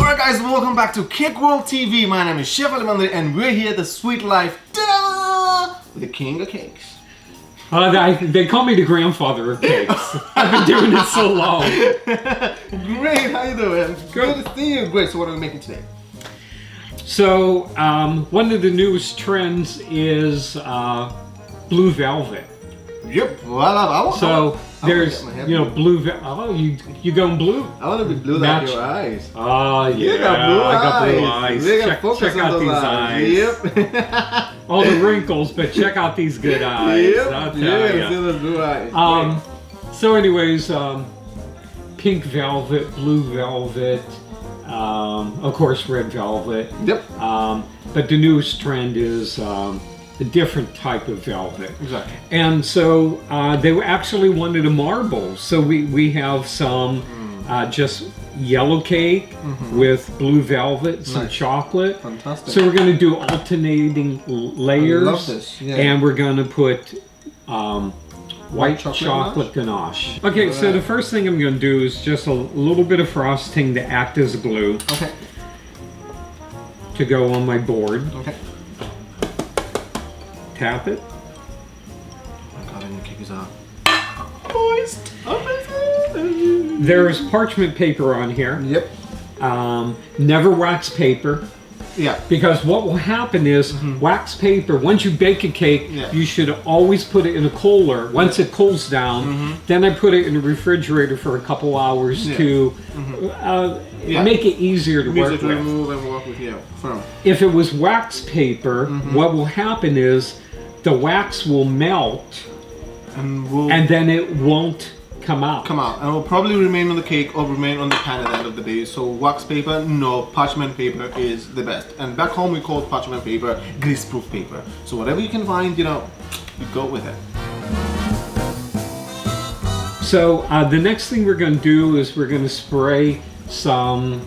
Alright guys, welcome back to Cake World TV. My name is Chef Ali Mandhry and we're here at the Sweet Life with the king of cakes. They call me the grandfather of cakes. I've been doing it so long. Great, how you doing? Good to see you. Great, so what are we making today? So, one of the newest trends is blue velvet. Yep, well, so there's, blue velvet. Oh, you going blue? I want to be blue like your eyes. Oh, yeah. You got blue eyes. I got blue eyes. Check out these eyes. Yep. All the wrinkles, but check out these good eyes. Yep. I'll tell you. See those blue eyes. So anyways, pink velvet, blue velvet, of course red velvet. Yep. But the newest trend is a different type of velvet. Exactly. And so they actually wanted a marble. So we have some just yellow cake with blue velvet, some chocolate. Fantastic. So we're going to do alternating layers. I love this. Yeah. And we're going to put white chocolate ganache. Okay, so the first thing I'm going to do is just a little bit of frosting to act as glue. Okay. To go on my board. Okay. Tap it. Oh my god, and your cake is out. Moist. There's parchment paper on here. Yep. Never wax paper. Yeah. Because what will happen is wax paper, once you bake a cake, you should always put it in a cooler. Once it cools down, then I put it in the refrigerator for a couple hours to make it easier to work with. Remove and work with, firm. If it was wax paper, what will happen is the wax will melt and then it won't come out. And it will probably remain on the cake or remain on the pan at the end of the day. So wax paper, no, parchment paper is the best. And back home we call parchment paper grease-proof paper. So whatever you can find, you go with it. So the next thing we're going to do is we're going to spray some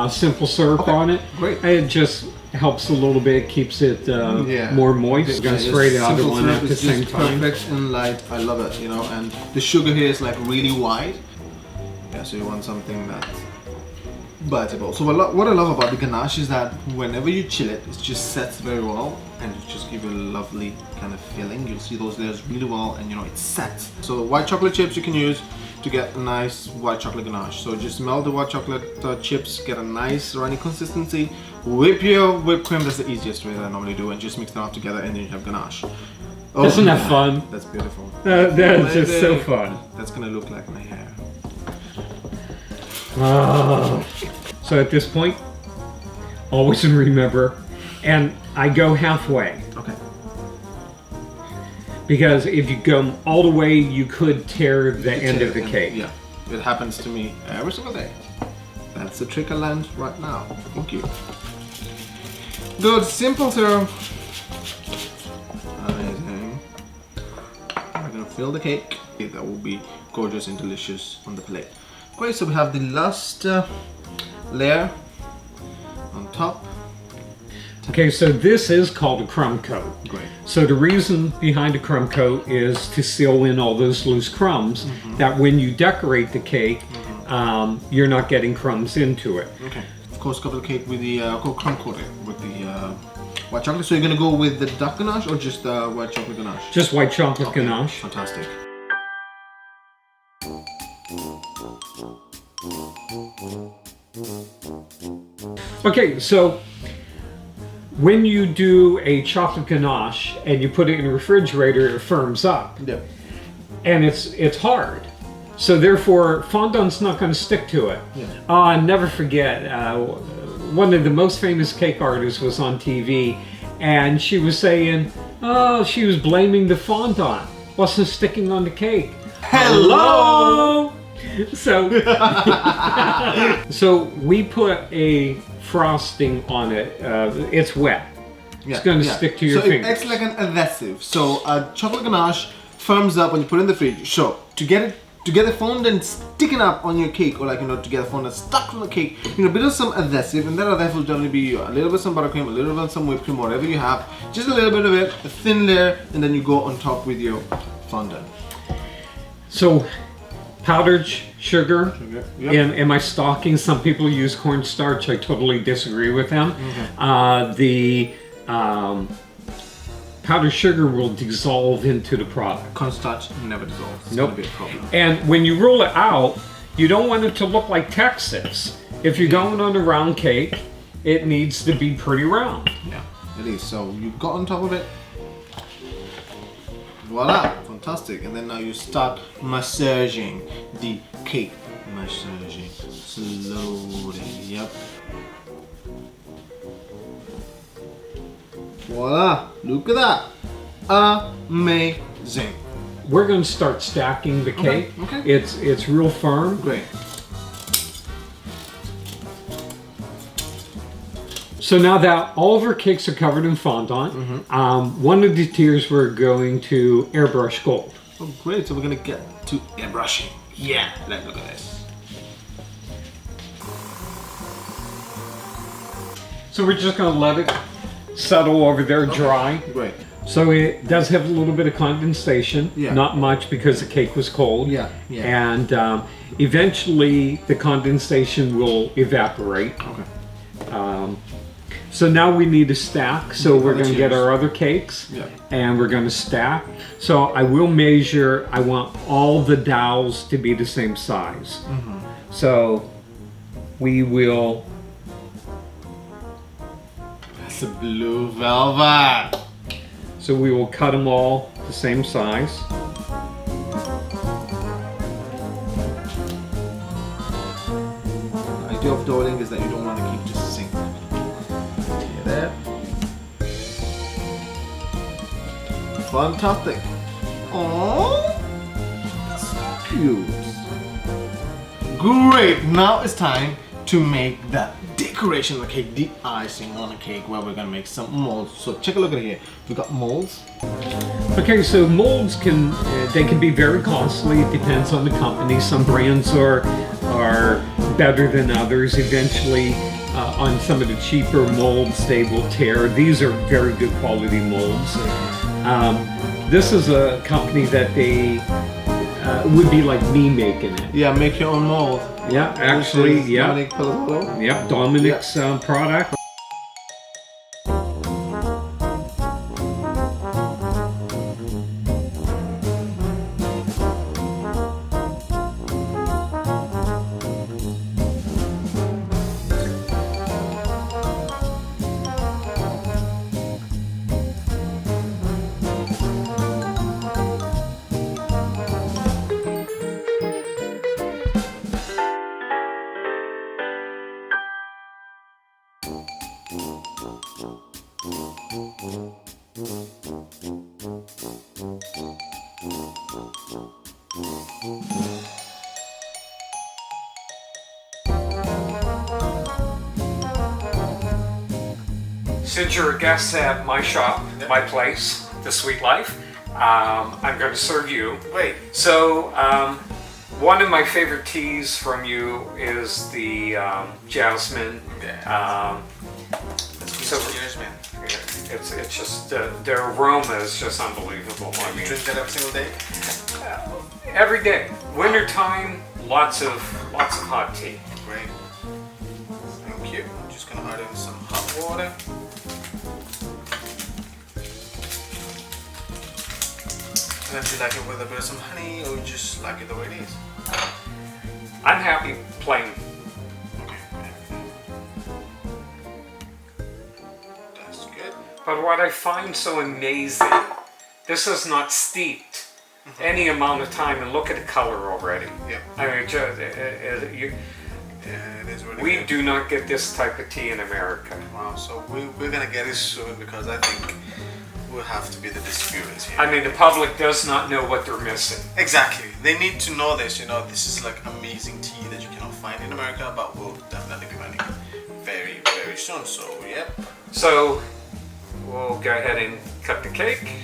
simple syrup on it. Great. It just helps a little bit, keps it more moist. We're going to spray the other one at the same time. Perfect and light. I love it, and the sugar here is like really wide. Yeah, so you want something that's biteable. So what I love about the ganache is that whenever you chill it, it just sets very well and it just gives you a lovely kind of feeling. You'll see those layers really well and it sets. So white chocolate chips you can use to get a nice white chocolate ganache. So just melt the white chocolate chips, get a nice runny consistency, whip your whipped cream. That's the easiest way that I normally do, and just mix them up together and then you have ganache. Oh, isn't that fun? That's beautiful. That's just so fun. That's gonna look like my hair. So at this point, always remember, and I go halfway. Okay. Because if you go all the way, you could tear the end of the cake. Yeah, it happens to me every single day. That's the trick I learned right now. Thank you. Good, simple syrup. Amazing. We're gonna fill the cake. That will be gorgeous and delicious on the plate. Great, so we have the last layer on top. Okay, so this is called a crumb coat. Great. So the reason behind a crumb coat is to seal in all those loose crumbs, that when you decorate the cake, you're not getting crumbs into it. Okay. Of course, cover the cake with the crumb coating with the white chocolate. So you're gonna go with the dark ganache or just white chocolate ganache? Just white chocolate ganache. Fantastic. Okay, so when you do a chocolate ganache and you put it in the refrigerator, it firms up. Yeah. And it's hard. So therefore, fondant's not going to stick to it. Yeah. I never forget, one of the most famous cake artists was on TV, and she was saying, she was blaming the fondant. Wasn't sticking on the cake. Hello! So, so we put a frosting on it. It's wet. It's going to stick to your finger. So it acts like an adhesive. So chocolate ganache firms up when you put it in the fridge. So to get the fondant sticking up on your cake, or to get the fondant stuck on the cake, a bit of some adhesive, and that adhesive will generally be a little bit of some buttercream, a little bit of some whipped cream, whatever you have, just a little bit of it, a thin layer, and then you go on top with your fondant. So powdered sugar. Yep. In my stocking, some people use cornstarch. I totally disagree with them. The powdered sugar will dissolve into the product. Cornstarch never dissolves. It's Nope. gonna be a problem. And when you roll it out, you don't want it to look like Texas. If you're going on a round cake, it needs to be pretty round. Yeah, it is. So you got on top of it. Voila, fantastic. And then now you start massaging the cake. Massaging slowly. Yep. Voila, look at that. Amazing. We're going to start stacking the cake. Okay. It's real firm. Great. So now that all of our cakes are covered in fondant, one of the tiers we're going to airbrush gold. Oh, great. So we're going to get to airbrushing. Yeah, let's look at this. So we're just going to let it settle over there, dry. Great. So it does have a little bit of condensation, Yeah. not much because the cake was cold. Yeah, yeah. And eventually the condensation will evaporate. Okay. So now we need to stack. So we're going to get our other cakes Yeah. and we're going to stack. So I will measure, I want all the dowels to be the same size. So we will... That's a blue velvet. So we will cut them all the same size. The idea of doling is that you don't want to keep just sinking. Hear that? Fantastic. Oh, that's cute. Great. Now it's time to make the decoration of the cake, the icing on the cake, where we're gonna make some molds. So take a look at here. We got molds. Okay, so molds can they can be very costly. It depends on the company. Some brands are better than others. Eventually, on some of the cheaper molds, they will tear. These are very good quality molds. This is a company that they would be like me making it. Yeah, make your own mold. Yeah, actually, This is yeah. Dominic Palazzolo. Yep, Dominic's product. Since you're a guest at my shop, my place, The Sweet Life, I'm going to serve you. Great. So, one of my favorite teas from you is the jasmine. So Cheers, man. it's just their aroma is just unbelievable. I You mean, drink that every single day? every day, wintertime, lots of hot tea. Great. Thank you. I'm just gonna add in some hot water. And then do you like it with a bit of some honey, or you just like it the way it is? I'm happy plain. Okay. That's good. But what I find so amazing, this is not steeped any amount of time, and look at the color already. Yeah. I mean, Yeah, it is really we good. do not get this type of tea in America. Wow, so we're gonna get it soon, because I think we'll have to be the distributors here. I mean, the public does not know what they're missing. Exactly. They need to know this, you know, this is like amazing tea that you cannot find in America, but we'll definitely be finding very, very soon. So, yep. So we'll go ahead and cut the cake.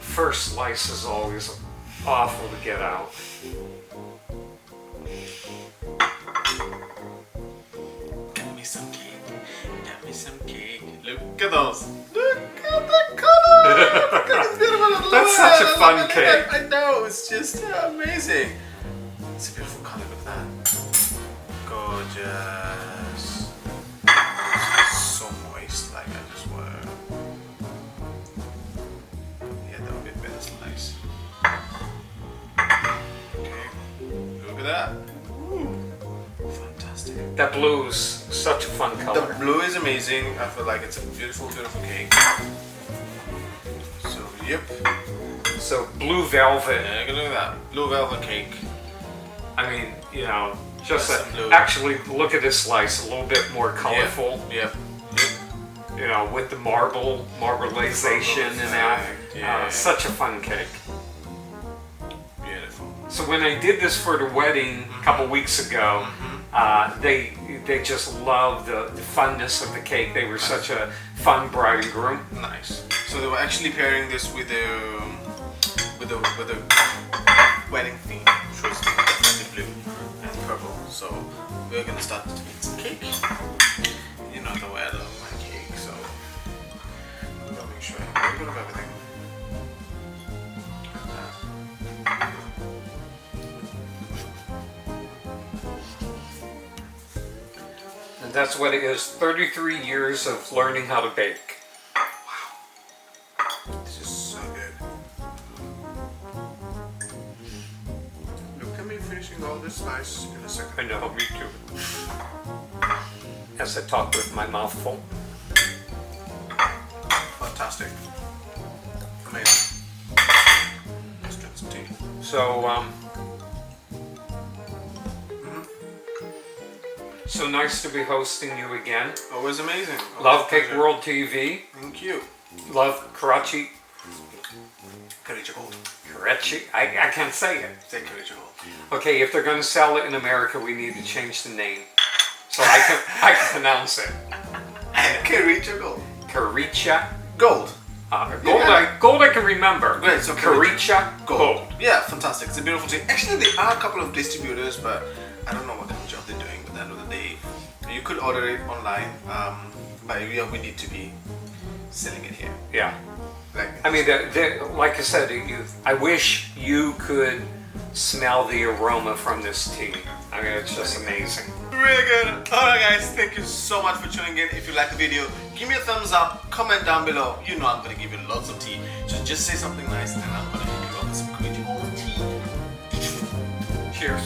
First slice is always awful to get out. Get me some cake. Get me some cake. Look at those. Look at the color. Look at this beautiful little That's such a fun cake. I know, it's just amazing. It's a beautiful color, look at that. Gorgeous. It's so moist, like I just want to... Yeah, that would be a better slice. Okay, look at that. Ooh, fantastic. That blue's such a fun color. The blue is amazing. I feel like it's a beautiful, beautiful cake. So, yep. So blue velvet. Yeah, look at that. Blue velvet cake. I mean, you know, just That's blue. actually look at this slice, a little bit more colorful. Yep. You know, with the marbleization and that. Yeah. Such a fun cake. Beautiful. So when I did this for the wedding a couple weeks ago, they just loved the funness of the cake. They were such a fun bride and groom. Nice. So they were actually pairing this with the wedding theme, which was definitely blue and purple. So we're gonna start to make some cake. You know the way I love my cake, so I'm gonna make sure I have a little bit of everything. And that's what it is, 33 years of learning how to bake. This is so good. Look at me finishing all this slice in a second. I know, me too. As I talk with my mouth full. Fantastic. Amazing. Let's drink some tea. So, so nice to be hosting you again. Always amazing. Always Love Cake pleasure. World TV. Thank you. Love Karachi. Karachi Gold. Karachi? I can't say it. Say Karachi Gold. Okay, if they're going to sell it in America, we need to change the name. So I can pronounce it. Karachi Gold. Karicha Gold. Gold, Yeah. gold I can remember. Great, so Karicha Gold. Yeah, fantastic. It's a beautiful thing. Actually, there are a couple of distributors, but I don't know what kind of job they're doing. But at the end of the day, you could order it online, but we need to be selling it here. Yeah. Like, I mean, like I said, I wish you could smell the aroma from this tea. I mean, it's just amazing. really good. Alright guys, thank you so much for tuning in. If you like the video, give me a thumbs up, comment down below. You know I'm going to give you lots of tea. So just say something nice and I'm going to hook you up with some Karachi Gold tea. Cheers.